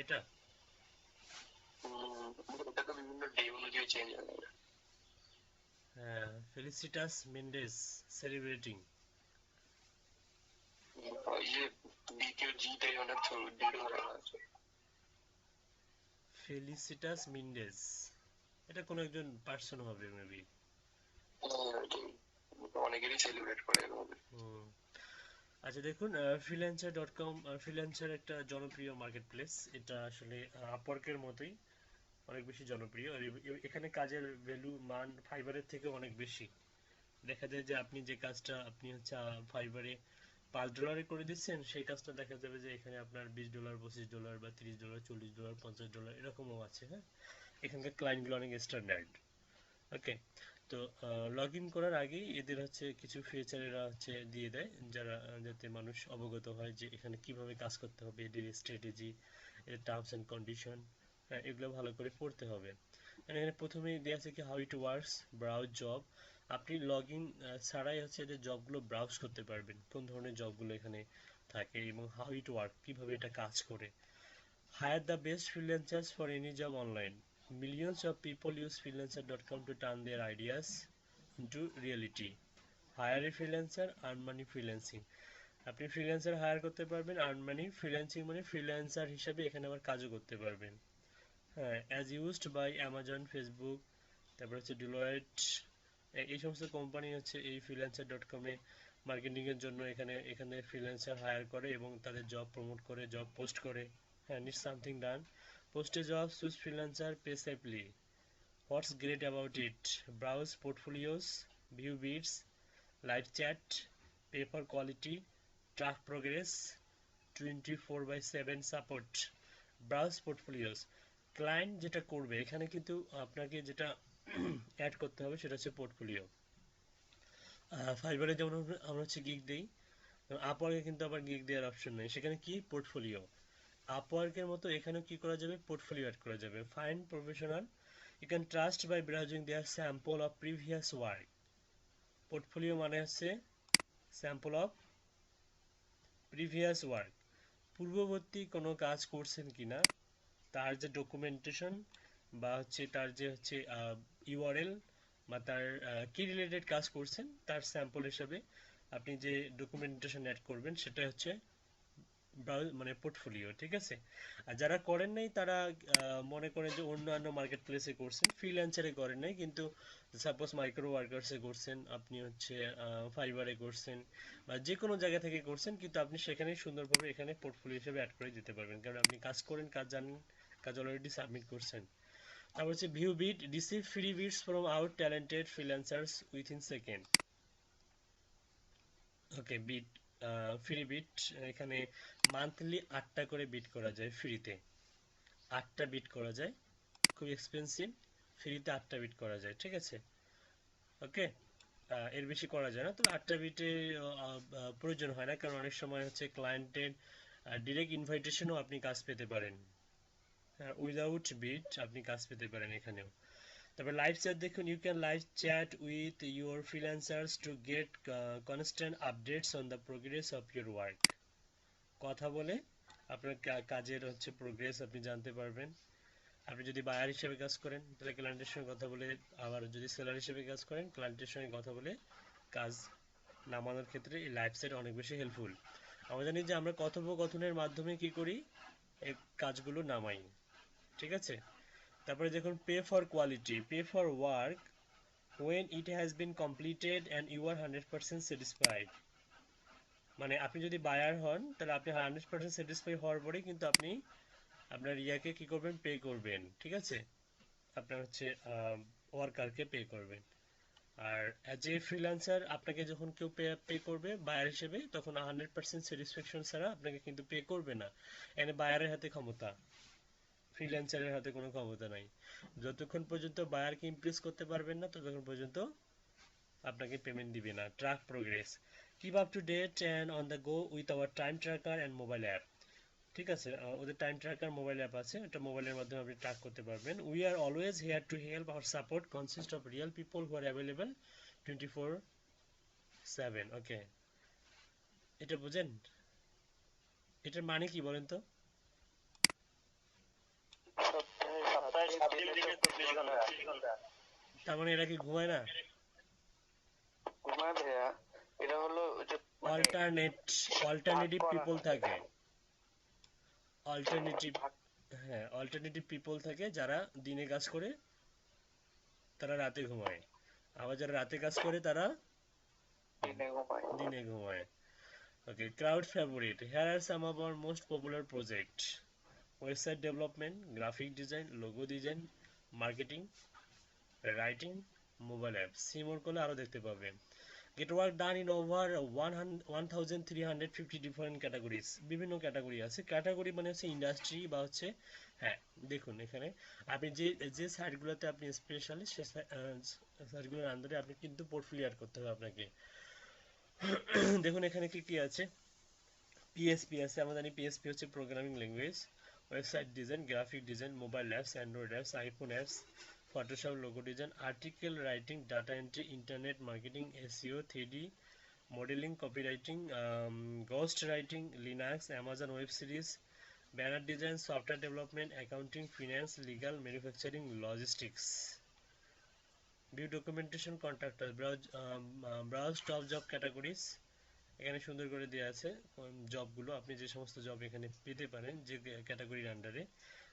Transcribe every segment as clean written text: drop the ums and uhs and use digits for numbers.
এটা হ্যাঁ, ফেলিসিটাস Mendes celebrating. ফেলিসিটাস মিন্ডেস, এটা কোনো একজন পার্সন হবে মেবি। আচ্ছা দেখুন, freelancer.com, ফ্রিল্যান্সার একটা জনপ্রিয় মার্কেট প্লেস। এটা আসলে আপওয়ার্কের মতোই অনেক বেশি জনপ্রিয়। আর এখানে কাজের ভ্যালু মান ফাইবারের থেকে অনেক বেশি। দেখা যায় যে আপনি যে কাজটা আপনি হচ্ছে ফাইবারে $5 করে দিচ্ছেন, সেই কাজটা দেখা যাবে যে এখানে আপনার $20, $25 বা $30, $40, $50 এরকমও আছে। হ্যাঁ, এখানকার ক্লায়েন্টগুলো অনেক স্ট্যান্ডার্ড। ওকে, তো লগ ইন করার আগেই এদের হচ্ছে কিছু ফিচার এরা হচ্ছে দিয়ে দেয়, যারা যাতে মানুষ অবগত হয় যে এখানে কিভাবে কাজ করতে হবে, এদের স্ট্র্যাটেজি, এদের টার্মস অ্যান্ড কন্ডিশন, এগুলো ভালো করে পড়তে হবে। এখানে প্রথমেই দেওয়া আছে কি how it works, browse job. আপনি লগ ইন ছাড়াই হচ্ছে এদের জবগুলো ব্রাউজ করতে পারবেন, কোন ধরনের জবগুলো এখানে থাকে এবং হাউ ইট ওয়ার্ক, কিভাবে এটা কাজ করে। Hire the best freelancers for any job online. Millions of people use freelancer.com to turn their ideas into reality. Hire a freelancer, earn money freelancing. আপনি ফ্রিল্যান্সার হায়ার করতে পারবেন, আর্ন মানি ফ্রিল্যান্সিং, মানে freelancer হিসাবে এখানে আবার কাজও করতে পারবেন। হ্যাঁ, as used by Amazon, Facebook, তারপর হচ্ছে ডিলয়েট, এই সমস্ত কোম্পানি হচ্ছে এই freelancer.com-এ মার্কেটিংয়ের জন্য এখানে এখানে ফ্রিল্যান্সার হায়ার করে এবং তাদের জব প্রমোট করে, জব পোস্ট করে। হ্যাঁ, need something done, post a job, choose freelancer, pay safely. What's great about it, browse portfolios, view bids, live chat, pay for quality, track progress, 24/7 support. Browse portfolios, client যেটা করবে এখানে কিন্তু আপনাকে যেটা add করতে হবে সেটা হচ্ছে পোর্টফোলিও। ফাইবারে যেমন আমরা হচ্ছে গিগ দিই, আপওয়ার্কে কিন্তু আবার গিগ দেওয়ার অপশন নেই, সেখানে কি পোর্টফোলিও। আপওয়ার্কের মতো এখানেও কি করা যাবে, পোর্টফোলিও অ্যাড করা যাবে। Find professional, you can trust by browsing their sample of previous work. Portfolio মানে হচ্ছে স্যাম্পল অফ প্রিভিয়াস ওয়ার্ক, পূর্ববর্তী কোনো কাজ করছেন কিনা তার যে ডকুমেন্টেশন বা হচ্ছে তার যে হচ্ছে ইউআরএল বা তার কি রিলেটেড কাজ করছেন তার স্যাম্পল হিসাবে আপনি যে ডকুমেন্টেশন অ্যাড করবেন সেটা হচ্ছে মানে পোর্টফোলিও। ঠিক আছে, আর যারা করেন নাই তারা মনে করেন যে অন্যান্য মার্কেট প্লেসে করছেন, ফ্রিল্যান্সারে করেন নাই, কিন্তু সাপোজ মাইক্রো ওয়ার্কার্সে করছেন, আপনি হচ্ছে ফাইবারে করছেন বা যে কোনো জায়গা থেকে করছেন, কিন্তু আপনি সেখানে সুন্দরভাবে এখানে পোর্টফোলিও হিসেবে অ্যাড করে দিতে পারবেন, কারণ আপনি কাজ করেন, কাজ জানেন, কাজ অলরেডি সাবমিট করছেন। তারপর হচ্ছে view bid, receive free bids from out talented freelancers within second. Okay, bid, free bid, এখানে মান্থলি 8টা করে বিট করা যায় ফ্রিতে, 8টা বিট করা যায়, খুব এক্সপেন্সিভ, ফ্রিতে 8টা বিট করা যায়। ঠিক আছে, ওকে, এর বেশি করা যায় না, তবে 8টা বিটে প্রয়োজন হয় না, কারণ অনেক সময় হচ্ছে ক্লায়েন্টের ডিরেক্ট ইনভাইটেশনও আপনি কাজ পেতে পারেন। উইদাউট বিট আপনি কাজ পেতে পারেন এখানেও। তারপর লাইভ চ্যাট দেখুন, you can live chat with your freelancers to get constant updates on the progress of your work. কথা বলে আপনার কাজের হচ্ছে প্রোগ্রেস আপনি জানতে পারবেন। আপনি যদি বায়ার হিসেবে কাজ করেন তাহলে ক্লায়েন্টের সঙ্গে কথা বলে, আবার যদি সেলার হিসেবে কাজ করেন ক্লায়েন্টের সঙ্গে কথা বলে কাজ নামানোর ক্ষেত্রে এই লাইভ চ্যাট অনেক বেশি হেল্পফুল। আমরা জানি যে আমরা কথোপকথনের মাধ্যমে কি করি, এই কাজগুলো নামাই। ঠিক আছে, তারপরে দেখুন pay for quality, pay for work when it has been completed and you are 100% satisfied। মানে আপনি যদি বায়ার হন তাহলে আপনি 100% স্যাটিসফাই হওয়ার পরে কিন্তু আপনি আপনার ইয়াকে কি করবেন, পে করবেন। ঠিক আছে, আপনার হচ্ছে ওয়ার্কারকে পে করবেন। আর অ্যাজ এ ফ্রিল্যান্সার আপনাকে যখন কেউ পে করবে বায়ার হিসেবে, তখন 100% স্যাটিসফ্যাকশন ছাড়া আপনাকে কিন্তু পে করবে না। এখানে বায়ারের হাতে ক্ষমতা, ফ্রিল্যান্সারের হাতে কোনো ক্ষমতা নাই। যতক্ষণ পর্যন্ত বায়ারকে ইমপ্রেস করতে পারবেন না ততক্ষণ পর্যন্ত আপনাকে পেমেন্ট দিবে না। Track progress, keep up to date and on the go with our time tracker and mobile app. ঠিক আছে, ওদের টাইম ট্র্যাকার মোবাইল অ্যাপ আছে, এটা মোবাইলের মাধ্যমে আপনি ট্র্যাক করতে পারবেন। We are always hair to help, hour support consist of real people who R available 24 7, ওকে। এটা বুঝেন? এটার মানে কি বলেন তো? সপ্তাহে 7 দিনে 24 ঘন্টা। তার মানে এরা কি ঘুমায় না? ঘুমায় ভাইয়া, এটা হলো যে মানে অল্টারনেট ভাগ অল্টারনেটিভ করা পিপল হয়। থাকে। অল্টারনেটিভ, ভাগ হ্যাঁ, অল্টারনেটিভ পিপল থাকে যারা দিনে কাজ করে তারা রাতে ঘুমায়, আবার যারা রাতে কাজ করে তারা দিনে ঘুমায়। দিনে ঘুমায়। Okay, crowd favourite, here are some of our most popular project: website development, graphic design, logo design, marketing, writing, mobile apps। See more করলে আরো দেখতে পাবে। Get work done in over 1350 different categories। বিভিন্ন ক্যাটাগরি আছে। ক্যাটাগরি মানে হচ্ছে industry বা হচ্ছে, হ্যাঁ, দেখুন এখানে আপনি যে যে সাইটগুলোতে আপনি স্পেশালিস্ট সে সাইটগুলোর আন্ডারে আপনি কিন্তু পোর্টফোলিও অ্যাড করতে হবে আপনাকে। দেখুন এখানে কি কি আছে। পিএসপি আছে, আমরা জানি পিএসপি হচ্ছে programming language. Website design, graphic design, mobile apps, Android apps, iPhone apps, Photoshop, logo design, article writing, data entry, internet marketing, SEO, 3D modelling, copywriting, ghost writing, Linux, Amazon web series, banner design, software development, accounting, finance, legal, manufacturing, logistics, view documentation, contractor. Browse top job categories. এখানে সুন্দর করে দেওয়া আছে জবগুলো, আপনি যে সমস্ত job এখানে পেতে পারেন যে ক্যাটাগরির আন্ডারে।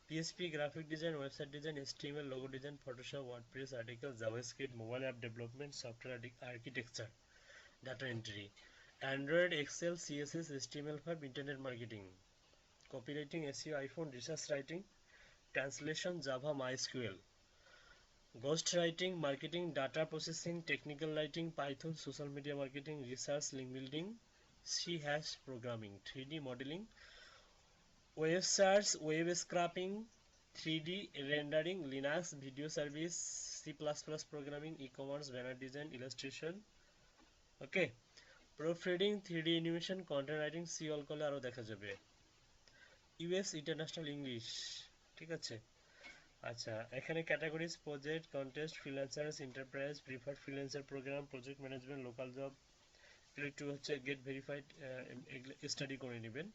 PSP, graphic design, website design, HTML, logo design, Photoshop, WordPress, article, JavaScript, mobile app development, software architecture, data entry, Android, Excel, CSS, HTML5, internet marketing, copywriting, SEO, iPhone, research writing, translation, Java, MySQL, ghost writing, marketing, data processing, technical writing, Python, social media marketing, research, link building, C hash programming, 3D modelling, web search, web scraping, 3D rendering, Linux, video service, C++ programming, e-commerce, banner design, illustration. Okay, proof reading, 3D animation, content writing, see all করলে আরও দেখা যাবে। US international English, ঠিক আছে। আচ্ছা, এখানে categories: project, contest, freelancers, enterprise, preferred freelancer program, project management, local job. একটু হচ্ছে গেট ভেরিফাইড স্টাডি করে নেবেন।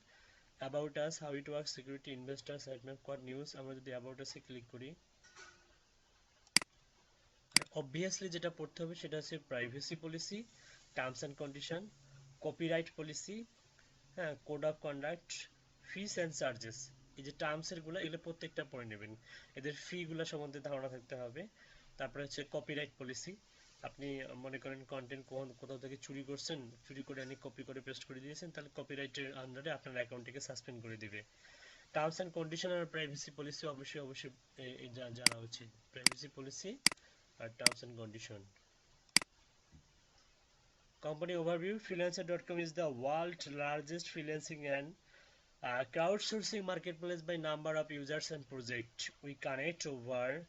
About us, how it work, security, investor, sitemap, code, news. আমরা যদি অ্যাবাউট আসে ক্লিক করি, অবভিয়াসলি যেটা পড়তে হবে সেটা হচ্ছে privacy policy, terms and condition, copyright policy, হ্যাঁ, code of conduct, fees and charges. এই যে টার্মসের গুলো এগুলো প্রত্যেকটা পড়ে নেবেন, এদের ফি গুলো সম্বন্ধে ধারণা থাকতে হবে। তারপরে হচ্ছে কপিরাইট পলিসি, আপনি মনে করেন কন্টেন্ট কোথাও থেকে চুরি করছেন, চুরি করে আনি কপি করে পেস্ট করে দিয়েছেন, তাহলে কপিরাইটের আন্ডারে আপনার অ্যাকাউন্টটিকে সাসপেন্ড করে দিবে। টার্মস অ্যান্ড কন্ডিশন আর প্রাইভেসি পলিসি অবশ্যই অবশ্যই জানা উচিত। প্রাইভেসি পলিসি আর terms and condition. Company overview: Freelancer.com is the world's largest freelancing and crowdsourcing marketplace by number of users and projects. We connect over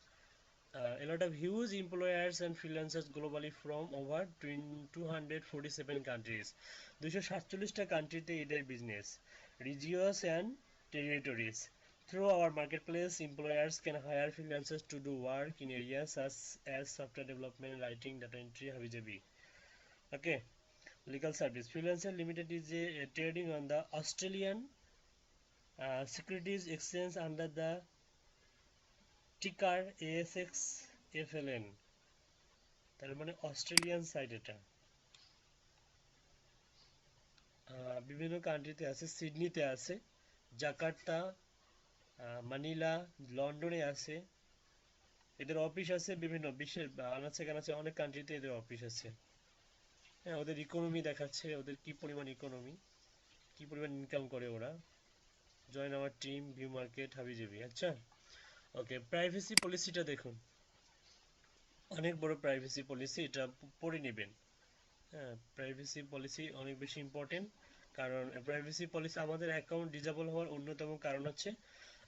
a lot of huge employers and freelancers globally from over 247 countries. 247টা কান্ট্রিতে এদের business, regions and territories. Through our marketplace, employers can hire freelancers to do work in areas such as software development, writing, data entry, habijabi. Okay, legal service. Freelancer Limited is trading on the Australian Securities Exchange under the ticker ASX FLN। তার মানে Australian site এটা। বিভিন্ন কান্ট্রিতে আছে, সিডনিতে আছে, Jakarta, Manila, লন্ডনে আছে। এদের অফিস আছে বিভিন্ন বিশ্বের আনাচে কানাচে অনেক কান্ট্রিতে এদের অফিস আছে। হ্যাঁ, ওদের ইকোনমি দেখাচ্ছে, ওদের কি পরিমাণ ইকোনমি, কি পরিমাণ ইনকাম করে ওরা। Join our team, view market, হাবিজাবি। আচ্ছা, ওকে, প্রাইভেসি পলিসিটা দেখুন, অনেক বড় প্রাইভেসি পলিসি, এটা পড়ে নেবেন। হ্যাঁ, প্রাইভেসি পলিসি অনেক বেশি ইম্পর্টেন্ট, কারণ প্রাইভেসি পলিসি আমাদের অ্যাকাউন্ট ডিজেবল হওয়ার অন্যতম কারণ হচ্ছে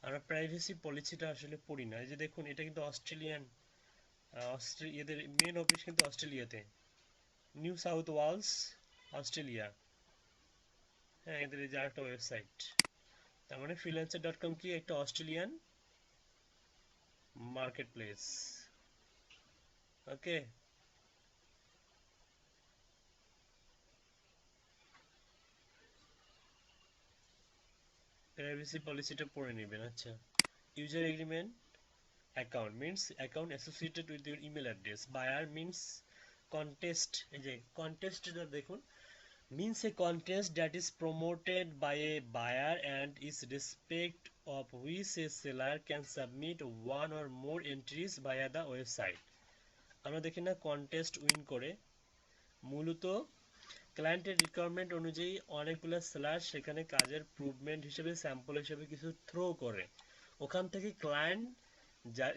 আমরা প্রাইভেসি পলিসিটা আসলে পড়ি না। এই যে দেখুন, এটা কিন্তু অস্ট্রেলিয়ান, এদের মেন অফিস কিন্তু অস্ট্রেলিয়াতে, নিউ সাউথ ওয়েলস, অস্ট্রেলিয়া। হ্যাঁ, এদের এই যে আরেকটা ওয়েবসাইট, তার মানে ফ্রিল্যান্সার.কম কি একটা Australian marketplace. Okay, privacy পলিসিটা পড়ে নেবেন। আচ্ছা, user agreement, account means account associated with your email address. Buyer means contest, এই যে কন্টেস্টটা দেখুন, means a contest that is promoted by a buyer and is respect of which a seller can submit one or more entries via the website। আমরা দেখি না contest win করে, মূলত ক্লায়েন্টের requirement অনুযায়ী অনেকগুলো সেলার সেখানে কাজের প্রুভমেন্ট হিসেবে স্যাম্পল হিসেবে কিছু থ্রো করে, ওখান থেকে ক্লায়েন্ট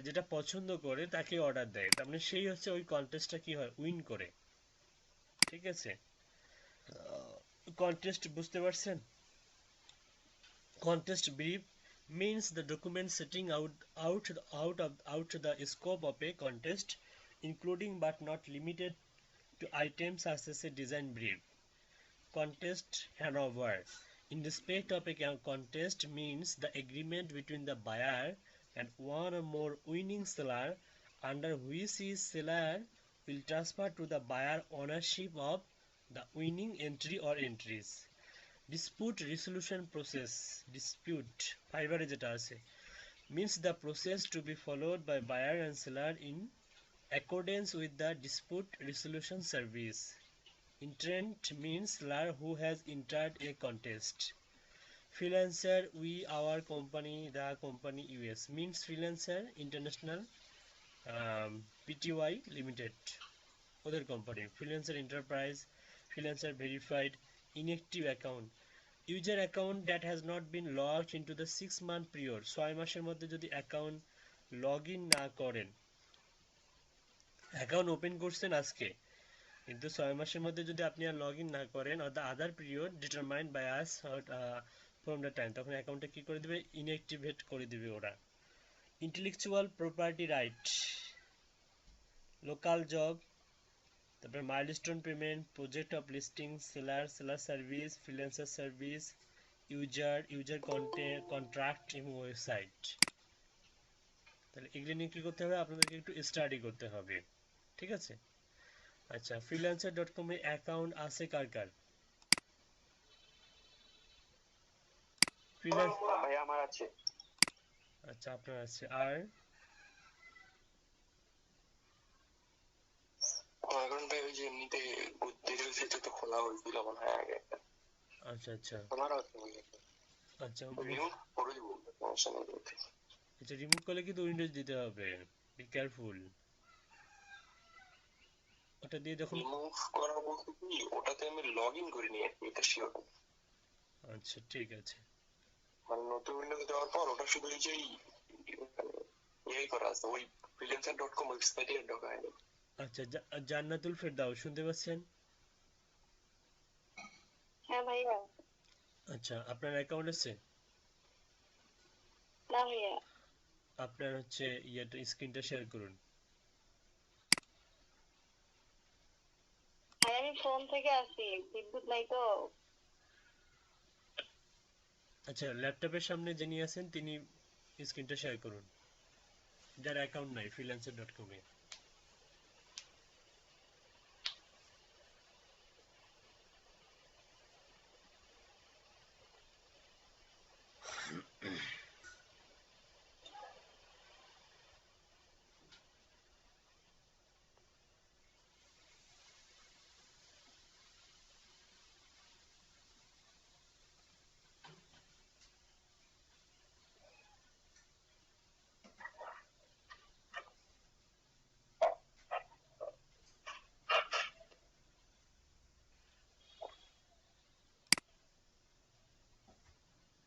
যেটা পছন্দ করে তাকে অর্ডার দেয়, তার মানে সেই হচ্ছে ওই কন্টেস্টটা কি হয়, উইন করে। ঠিক আছে, কন্টেস্ট বুঝতে পারছেন? Contest brief means the document setting out the scope of a contest, including but not limited to items such as a design brief. Contest handover in respect of a contest means the agreement between the buyer and one or more winning seller under which his seller will transfer to the buyer ownership of the winning entry or entries। Dispute resolution process, dispute ফাইবারে যেটা আছে, means the process to be followed by buyer and seller in accordance with the dispute resolution service। Intent means seller who has entered a contest। Freelancer we our company the company US means freelancer international pty limited, ওদের company. freelancer enterprise, freelancer verified, inactive account, user account that has not been logged into the 6 month period। 6 মাসের মধ্যে যদি account log in না করেন, account open করছেন আজকে, কিন্তু 6 মাসের মধ্যে যদি আপনি আর লগ ইন না করেন or the other period determined by us from the time, তখন অ্যাকাউন্টটা কি করে দিবে, ইনঅ্যাক্টিভেট করে দিবে ওরা। Intellectual property right, local job, তারপরে milestone payment, project of listing, seller service, freelancer service, user contract এবং ওয়েবসাইট। তাহলে এগুলো নিয়ে কি করতে হবে, আপনাদেরকে একটু স্টাডি করতে হবে। ঠিক আছে, আচ্ছা freelancer.com এ অ্যাকাউন্ট আছে কার কার? ফ্রিল্যান্স, ভাই আমার আছে। আচ্ছা আপনার আছে, আর আমার অ্যাকাউন্ট ভাই ওই যে এমনিতে বুদ্ধির সেটা তো খোলা হয়েছিল মনে হয় আগে। আচ্ছা আচ্ছা আমারও আছে ভাই। আচ্ছা রিমুভ করে দিব, সমস্যা নেই। আচ্ছা রিমুভ করলে কিন্তু উইন্ডোজ দিতে হবে, বি কেয়ারফুল। ওটা দিয়ে যখন, রিমুভ করা বলতে কি, ওটাতে আমি লগ ইন করিনি আর কি, এটা শিওর। আচ্ছা ঠিক আছে, মানে নতুন উইন্ডোতে দেওয়ার পর ওটা শুধু এই যে ইয়ে করা আছে, ওই freelancer.com ওয়েবসাইটে ঢোকা হয়নি। আচ্ছা জান্নাতুল ফেরদাউস শুনতে পাচ্ছেন? হ্যাঁ ভাইয়া। আচ্ছা আপনার অ্যাকাউন্ট আছে? না ভাইয়া। আপনার হচ্ছে ইয়েটা স্ক্রিনটা শেয়ার করুন। ভাই আমি ফোন থেকে আসি, বিদ্যুৎ নাই তো। আচ্ছা ল্যাপটপের সামনে যিনি আছেন তিনি স্ক্রিনটা শেয়ার করুন, যার অ্যাকাউন্ট নাই freelancer.com এ।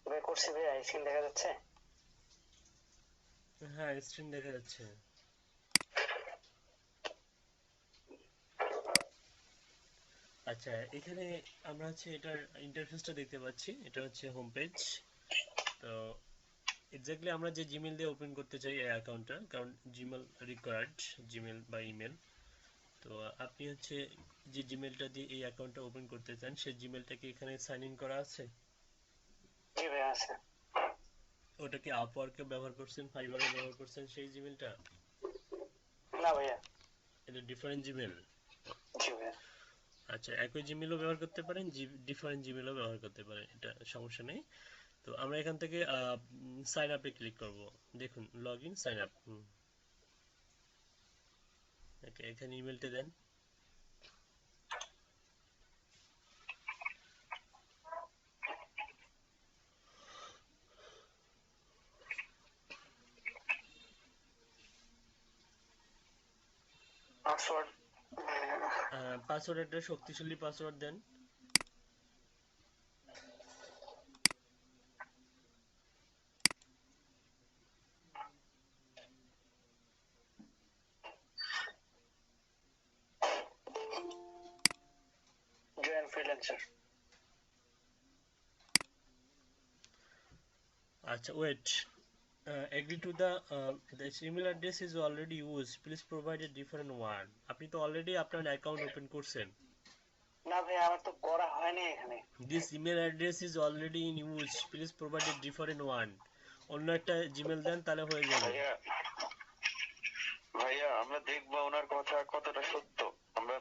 তুমি করছি ভাইয়া, স্ক্রিন দেখা যাচ্ছে? হ্যাঁ স্ক্রিন দেখা যাচ্ছে। আচ্ছা এখানে আমরা হচ্ছে এটার ইন্টারফেসটা দেখতে পাচ্ছি, এটা হচ্ছে হোম পেজ। তো এক্স্যাক্টলি আমরা যে জিমেল দিয়ে ওপেন করতে চাই এই অ্যাকাউন্টটা, কারণ জিমেল রিকোয়ার্ড, জিমেল বা ইমেল। তো আপনি হচ্ছে যে জিমেলটা দিয়ে এই অ্যাকাউন্টটা ওপেন করতে চান সেই জিমেলটা কি এখানে সাইন ইন করা আছে? জি ভাইয়া আছে। ওটা কি আপওয়ার্কে ব্যবহার করছেন, ফাইবারে ব্যবহার করছেন সেই জিমেলটা? না ভাইয়া। এটা ডিফারেন্ট জিমেল? জি ভাইয়া। আচ্ছা একই জিমেলও ব্যবহার করতে পারেন, ডিফারেন্ট জিমেলও ব্যবহার করতে পারেন, এটা সমস্যা নেই। তো আমরা এখান থেকে সাইন আপে ক্লিক করব। দেখুন log in sign up. Okay, এখানে ইমেলটা দেন। পাসওয়ার্ড পাসওয়ার্ড একটা শক্তিশালী পাসওয়ার্ড দেন। Join freelancer. আচ্ছা wait, agree to the email address is already used, please provide a different one। আপনি তো অলরেডি আপনার অ্যাকাউন্ট ওপেন করছেন। না ভাই আমার তো করা হয়নি এখানে। This email address is already in use, please provide a different one। অন্য একটা জিমেল দেন, তাহলে হয়ে যাবে। ভাইয়া ভাইয়া আমরা দেখবো ওনার কথা কতটা সত্য। আমরা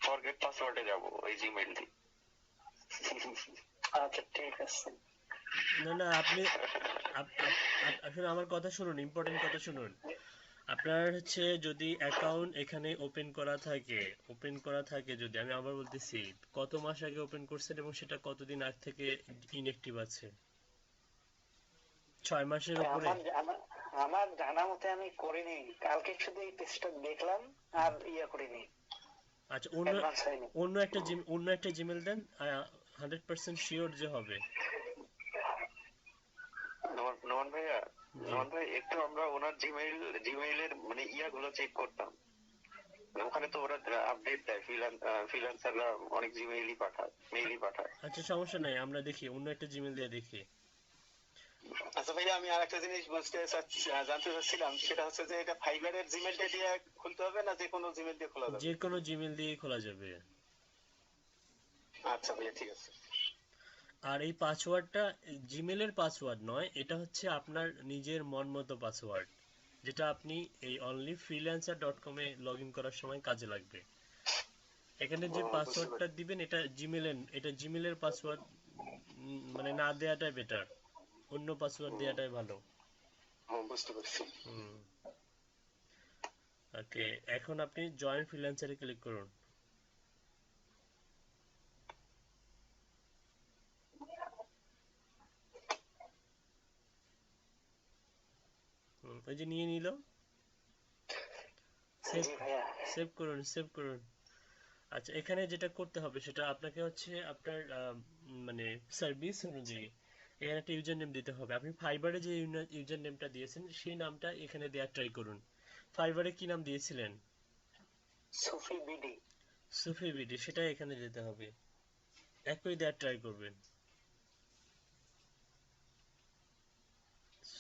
ফরগেট পাসওয়ার্ডে যাব ওই জিমেইল দিয়ে। আচ্ছা ঠিক আছে। না না, আপনি আসলে আমার কথা শুনুন, ইম্পর্টেন্ট কথা শুনুন। আপনার হচ্ছে যদি অ্যাকাউন্ট এখানে ওপেন করা থাকে যদি, আমি আবার বলতেছি, কত মাস আগে ওপেন করছেন এবং সেটা কতদিন আগ থেকে ইনঅ্যাক্টিভ আছে? 6 মাসের উপরে? আমার জানা মতে আমি করিনি, কালকে শুধু এই পেজটা দেখলাম আর করিনি। আচ্ছা, অন্য একটা জিমেল দেন, 100% শিওর যে হবে। নোমান ভাইয়া, নোমান ভাই একটু আমরা ওনার জিমেইলের মানে গুলো চেক করতাম। ওখানে তো ওরা আপডেট দেয়, ফ্রিল্যান্সাররা অনেক মেইলই পাঠায়। আচ্ছা সমস্যা নাই, আমরা দেখি অন্য একটা জিমেল দিয়ে দেখি। আচ্ছা ভাইয়া আমি আরেকটা জিনিস জানতে চাচ্ছিলাম, সেটা হচ্ছে যে এটা ফাইবারের জিমেলটা দিয়ে খুলতে হবে না যে কোনো জিমেল দিয়ে খোলা যাবে? যে কোনো জিমেল দিয়ে খোলা যাবে। আচ্ছা ভাইয়া ঠিক আছে। আর এই পাসওয়ার্ডটা জিমেলের পাসওয়ার্ড নয়, এটা হচ্ছে আপনার নিজের মন মতো পাসওয়ার্ড, যেটা আপনি এই অনলি ফ্রিল্যান্সার ডট কমে লগ ইন করার সময় কাজে লাগবে। এখানে যে পাসওয়ার্ডটা দিবেন এটা জিমেলের পাসওয়ার্ড, মানে না দেওয়াটাই বেটার, অন্য পাসওয়ার্ড দেওয়াটাই ভালো। বুঝতে পারছি। ওকে, এখন আপনি জয়েন ফ্রিল্যান্সারে ক্লিক করুন। ওই যে নিয়ে নিল, সেভ করুন। আচ্ছা, এখানে যেটা করতে হবে সেটা আপনাকে হচ্ছে আপনার মানে সার্ভিস অনুযায়ী এখানে একটা ইউজার নেম দিতে হবে। আপনি ফাইবারে যে ইউজার নেমটা দিয়েছেন সেই নামটা এখানে দেওয়ার ট্রাই করুন। ফাইবারে কি নাম দিয়েছিলেন? সুফি বিডি, সেটা এখানে দিতে হবে, একই দেওয়ার ট্রাই করবেন,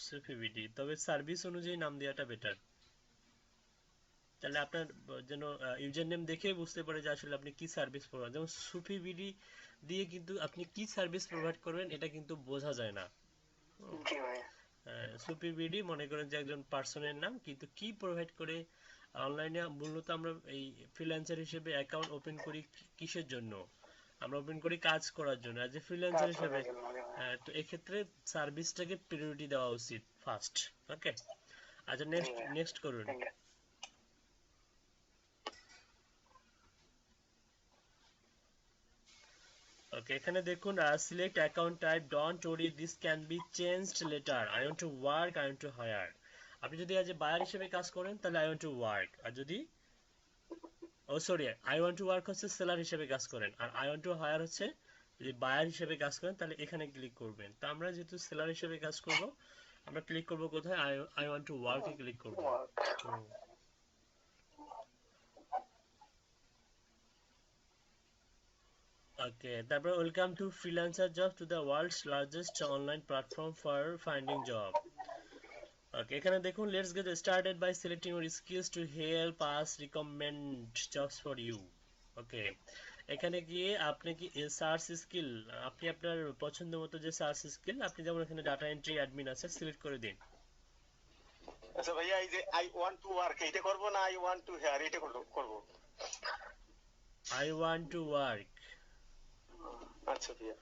সুফি বিডি। তবে সার্ভিস অনুযায়ী নাম দেওয়াটা বেটার, তাহলে আপনার যেন ইউজার নেম দেখেই বুঝতে পারে যে আসলে আপনি কি সার্ভিস প্রোভাইড। যেমন সুফি বিডি দিয়ে কিন্তু আপনি কি সার্ভিস প্রোভাইড করবেন এটা কিন্তু বোঝা যায় না। সুফি বিডি মনে করেন যে একজন পার্সনের নাম, কিন্তু কি প্রোভাইড করে অনলাইনে। মূলত আমরা এই ফ্রিল্যান্সার হিসেবে অ্যাকাউন্ট ওপেন করি কিসের জন্য? আমরা ওপেন করি কাজ করার জন্য, অ্যাজ এ ফ্রিল্যান্সার হিসেবে। তো এক্ষেত্রে সার্ভিসটাকে প্রায়োরিটি দেওয়া উচিত ফার্স্ট। ওকে, আচ্ছা নেক্সট করুন। ওকে, এখানে দেখুন select account type, don't worry this can be changed later, I want to work, I want to hire. আপনি যদি আজ বায়ার হিসেবে কাজ করেন তাহলে আই ওয়ান্ট টু ওয়ার্ক, আর যদি sorry, I want to work হচ্ছে সেলার হিসেবে কাজ করেন, আর আই ওয়ান্ট টু হায়ার হচ্ছে যদি বায়ার হিসেবে কাজ করেন তাহলে এখানে ক্লিক করবেন। তো আমরা যেহেতু সেলার হিসেবে কাজ করব, আমরা ক্লিক করব কোথায়? আই ওয়ান্ট টু ওয়ার্কে ক্লিক করব। ওকে, তারপর welcome to freelancer job, to the world's largest online platform for finding job. Okay, এখানে দেখুন let's get started by selecting your skills to help us recommend jobs for you. Okay, এখানে গিয়ে আপনি কি search skill, আপনি আপনার পছন্দ মতো যে সার্চ স্কিল, আপনি যেমন এখানে ডাটা এন্ট্রি অ্যাডমিন আছে, সিলেক্ট করে দিন। আচ্ছা ভাইয়া এই যে আই ওয়ান্ট টু ওয়ার্ক এটা করব না আই ওয়ান্ট টু হেয়ার এটা করব? I want to work. আচ্ছা ভাইয়া।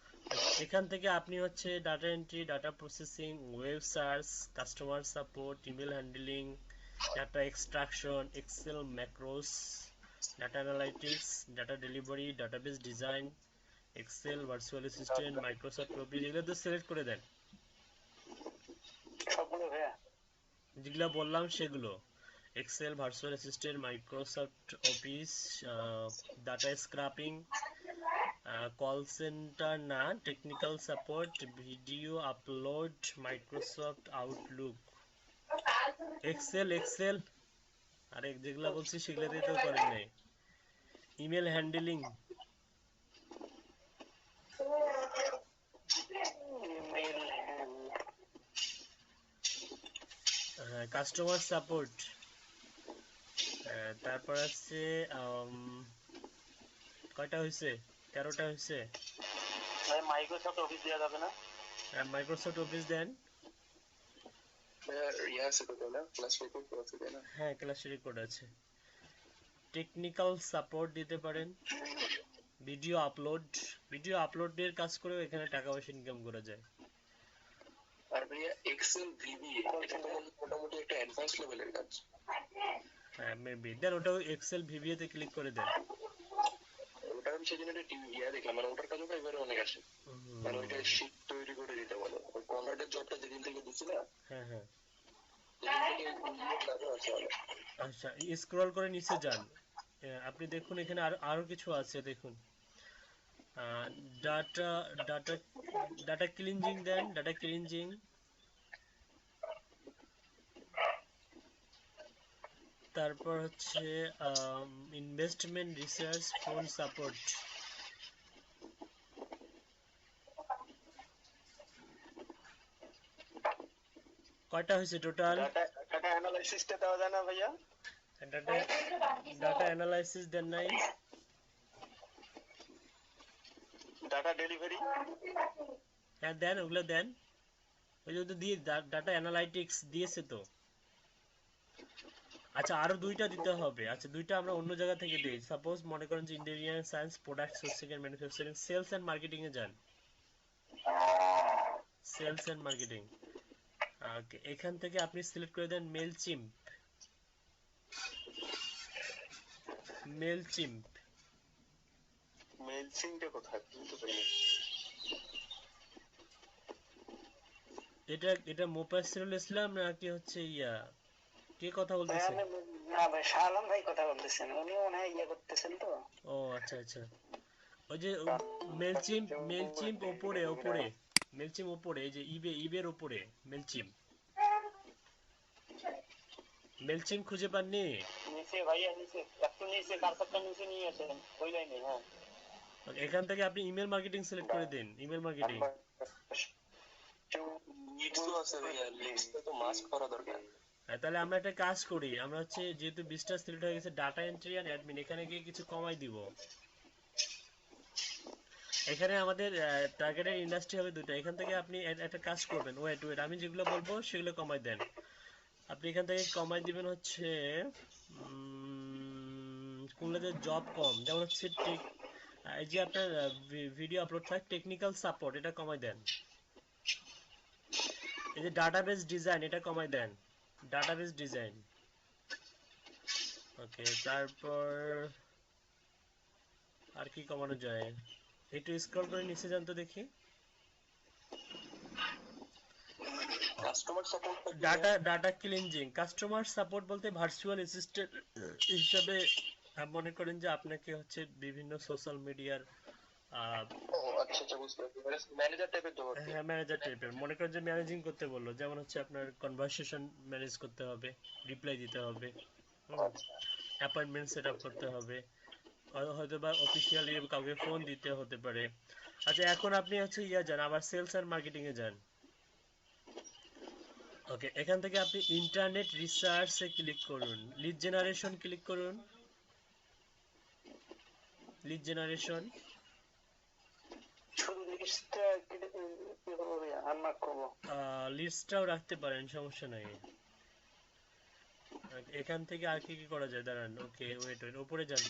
এখান থেকে আপনি হচ্ছে data entry, data processing, web search, customer support, email handling, data extraction, excel macros, data analytics, data delivery, database design, excel, virtual assistant, Microsoft office, এগুলো তো সিলেক্ট করে দেন। সবগুলো ভাইয়া? যেগুলো বললাম সেগুলো, Excel, virtual assistant, Microsoft Office, data scraping, call centre না, technical support, video upload, Microsoft Outlook, Excel Excel, আরে যেগুলা বলছি সেগুলোতেই তো করেন নাই, email handling, email customer support, তারপর আছে কয়টা হয়েছে, 13টা হয়েছে। মাইক্রোসফট অফিস দেওয়া যাবে না? মাইক্রোসফট অফিস দেন। ইয়া আছে তো তাই না? ক্লাস রেকর্ড আছে তাই না? হ্যাঁ, ক্লাস রেকর্ড আছে। টেকনিক্যাল সাপোর্ট দিতে পারেন। ভিডিও আপলোড, ভিডিও আপলোডের কাজ করেও এখানে টাকা পয়সা ইনকাম করা যায়। আর ভাইয়া এক্সেল ভিবি, এটা তো মোটামুটি একটা অ্যাডভান্স লেভেলের কাজ। হ্যাঁ, মেবি দেন ওটা এক্সেল ভিভিএ তে ক্লিক করে দেন। ওটা আমি সেদিন একটা ইয়া দেখলাম, মানে ওটার কাজও এবারে অনেক আসে, মানে ওইটা শীট তৈরি করে দিতে বলে। ওই কনভার্টের জবটা যেদিন থেকে দিছি না, হ্যাঁ হ্যাঁ, সেদিন থেকে কাজও আছে অনেক। আচ্ছা স্ক্রল করে নিচে যান। আপনি দেখুন এখানে আরো আরো কিছু আছে দেখুন। ডাটা ডাটা ডাটা ক্লিনজিং দেন, ডাটা ক্লিনজিং, তারপর হচ্ছে ইনভেস্টমেন্ট রিসার্চ, ফোন সাপোর্ট। কয়টা হয়েছে টোটাল? ডাটা ডাটা অ্যানালাইসিসটা দেওয়া যায় না ভাইয়া? ডাটা ডাটা অ্যানালাইসিস দেন নাই? Data delivery? হ্যাঁ দেন, ওগুলো দেন। ওই যে দিয়ে ডাটা অ্যানালাইটিক্স দিয়েছে তো। আচ্ছা আরো দুইটা দিতে হবে। আচ্ছা দুইটা আমরা অন্য জায়গা থেকে দিই। সাপোজ মনে করেন যে engineering science, product sourcing and manufacturing, sales and marketing এ যান। সেলস এন্ড মার্কেটিং, ওকে, এখান থেকে আপনি সিলেক্ট করে দেন মেলচিম্প। মেলচিম্প, মেলসিংটা কোথায় বুঝতে পারিনি। এটা এটা মোফাজ্জল ইসলাম নাকি হচ্ছে ইয়া, কে কথা বলতেছে? না ভাই, শাহ আলম ভাই কথা বলতেছেন, উনি মনে হয় ইয়ে করতেছেন তো। ও আচ্ছা আচ্ছা, ওই যে মেলচিম্প, মেলচিম্প ওপরে ওপরে, মেলচিম্প ওপরে, এই যে ইবের ওপরে মেলচিম্প। মেলচিম্প খুঁজে পাননি? নিচে ভাইয়া, নিচে একটু নিচে, কারসারটা নিচে নিয়ে আসেন ওই লাইনে। হ্যাঁ, Okay, এখান থেকে আপনি ইমেল মার্কেটিং সিলেক্ট করে দিন, ইমেল মার্কেটিং। লিডস তো আছে ভাইয়া, লিডসটা তো মাস্ক করা দরকার। তাহলে আমরা একটা কাজ করি, আমরা হচ্ছে যেহেতু 20টা সিলেক্ট হয়ে গেছে, ডাটা এন্ট্রি আর অ্যাডমিন, এখানে গিয়ে কিছু কমাই দিব। এখানে আমাদের টার্গেটের ইন্ডাস্ট্রি হবে দুটো, এখান থেকে আপনি একটা কাজ করবেন, ওয়েট ওয়েট, আমি যেগুলো বলবো সেগুলো কমাই দেন। আপনি এখান থেকে কমাই দিবেন হচ্ছে কোনটাতে জব কম, যেমন হচ্ছে এই যে আপনার ভিডিও আপলোড থাকে, টেকনিক্যাল সাপোর্ট, এটা কমাই দেন। এই যে ডাটাবেস ডিজাইন, এটা কমাই দেন, ডাটাবেস ডিজাইন। ওকে, তারপর আর কি কমানো যায়? একটু স্ক্রল করে নিচে যান তো দেখি। Customer support data data cleansing, customer support বলতে ভার্চুয়াল অ্যাসিস্ট্যান্ট হিসাবে মনে করেন যে আপনাকে হচ্ছে বিভিন্ন সোশ্যাল মিডিয়ার, ও আচ্ছা আচ্ছা, বুঝতে পারছি, ম্যানেজার টাইপের জব আর কি। হ্যাঁ ম্যানেজার টাইপের, মনে করেন যে ম্যানেজিং করতে বললো, যেমন হচ্ছে আপনার কনভারসেশন ম্যানেজ করতে হবে, রিপ্লাই দিতে হবে, অ্যাপয়েন্টমেন্ট সেট আপ করতে হবে, হয়তো বা অফিসিয়ালি কাউকে ফোন দিতে হতে পারে। আচ্ছা এখন আপনি হচ্ছে ইয়া যান, আবার সেলস আর মার্কেটিং এ যান। ওকে, এখান থেকে আপনি ইন্টারনেট রিসার্চে ক্লিক করুন, লিড জেনারেশন ক্লিক করুন, লিড জেনারেশন। শুধু লিস্টটা কি করবো ভাইয়া, আনমার্ক করবো? লিস্টটাও রাখতে পারেন, সমস্যা নাই। এখান থেকে আর কি কি করা যায় দাঁড়ান, ওকে ওয়েট ওয়েট, উপরে যান।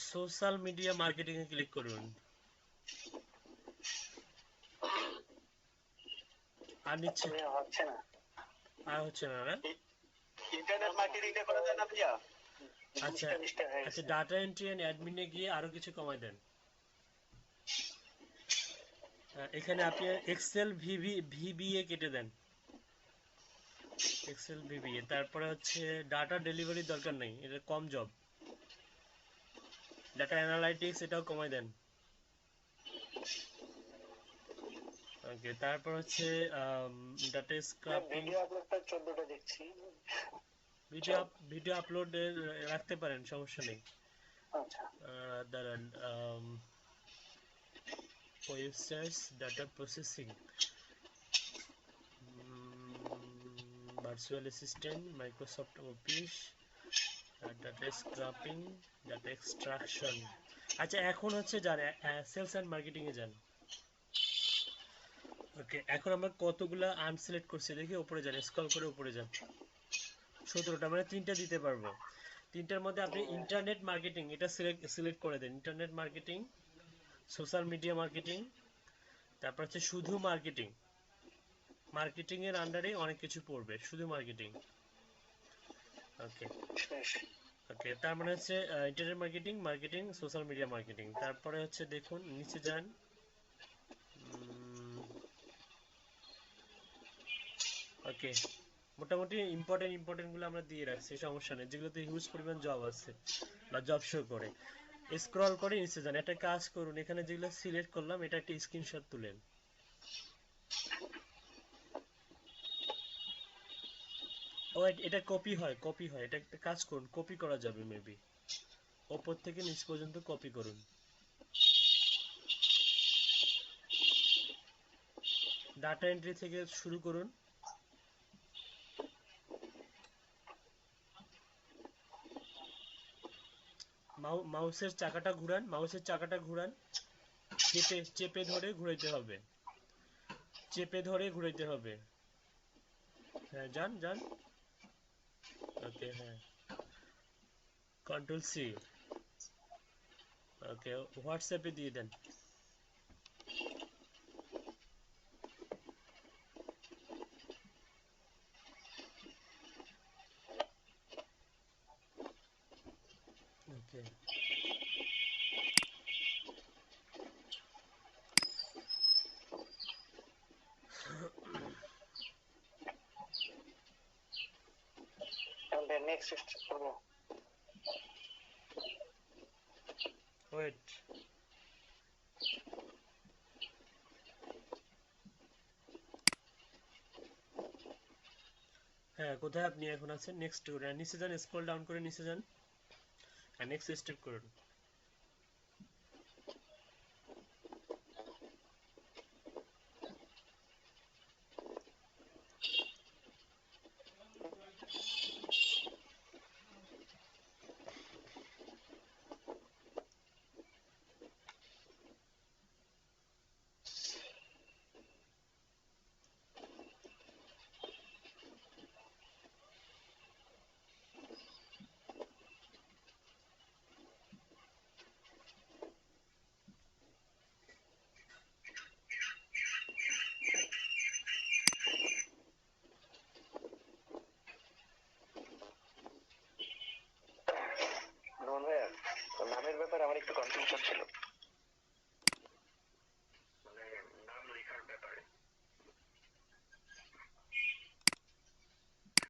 সোশ্যাল মিডিয়া মার্কেটিং এ ক্লিক করুন। আর নিচ্ছে, হচ্ছে না। আর হচ্ছে না না? ইন্টারনেট মার্কেটিংটা করা যায় না ভাইয়া? আচ্ছা আচ্ছা, ডাটা এন্ট্রি এন্ড অ্যাডমিনে গিয়ে আরো কিছু কমাই দেন। এখানে আপনি এক্সেল ভিবিএ কেটে দেন, এক্সেল ভিবিএ। তারপরে হচ্ছে ডাটা ডেলিভারি দরকার নেই, এটা কম জব। ডাটা অ্যানালাইটিক্স এটাও কমাই দেন। ওকে, তারপর হচ্ছে ডাটা স্ক্রাপিং। ভিডিও আপলোডটা 14টা দেখছি। ভিডিও আপলোড রাখতে পারেন, সমস্যা নেই। আচ্ছা, দাঁড়ান, web search, data processing, virtual assistant, Microsoft Office, data scraping, data extraction. আচ্ছা, এখন হচ্ছে যান সেলস অ্যান্ড মার্কেটিং এ যান। ওকে, এখন আমরা কতগুলা আনসিলেক্ট করছি দেখি, উপরে যান, স্ক্রল করে উপরে যান। 17টা, মানে 3টা দিতে পারবো। 3টার মধ্যে আপনি ইন্টারনেট মার্কেটিং এটা সিলেক্ট করে দেন। Internet marketing, social media marketing, তারপর হচ্ছে শুধু মার্কেটিং। মার্কেটিং এর আন্ডারে অনেক কিছু পড়বে, শুধু মার্কেটিং। ওকে ওকে, তার মানে হচ্ছে internet marketing, marketing, social media marketing. তারপরে হচ্ছে দেখুন নিচে যান। ওকে, মোটামুটি ইম্পর্টেন্ট গুলো আমরা দিয়ে রাখছি, সমস্যা নেই। যেগুলোতে হিউজ পরিমাণ জব আছে বা জব শো করে, স্ক্রল করে নিচে যান। একটা কাজ করুন, এখানে যেগুলো সিলেক্ট করলাম এটা একটা স্ক্রিনশট তুলেন। ও, এটা কপি হয়। এটা একটা কাজ করুন, কপি করা যাবে মেবি। ওপর থেকে নিচ পর্যন্ত কপি করুন। ডাটা এন্ট্রি থেকে শুরু করুন। মাউসের চাকাটা ঘুরান। চেপে ধরে ঘুরাইতে হবে, হ্যাঁ, যান। ওকে, হ্যাঁ, কন্ট্রোল সি। ওকে, হোয়াটসঅ্যাপে দিয়ে দেন। ওকে, তাহলে নেক্সট স্টেপ করব। ওয়েট। হ্যাঁ, কোথায় আপনি এখন আছেন? নেক্সট নিচে যান, স্ক্রল ডাউন করে নিচে যান, আর নেক্সট স্টেপ করুন। রোহন ভাইয়া, নামের ব্যাপারে আমার একটু কনফিউশন ছিল।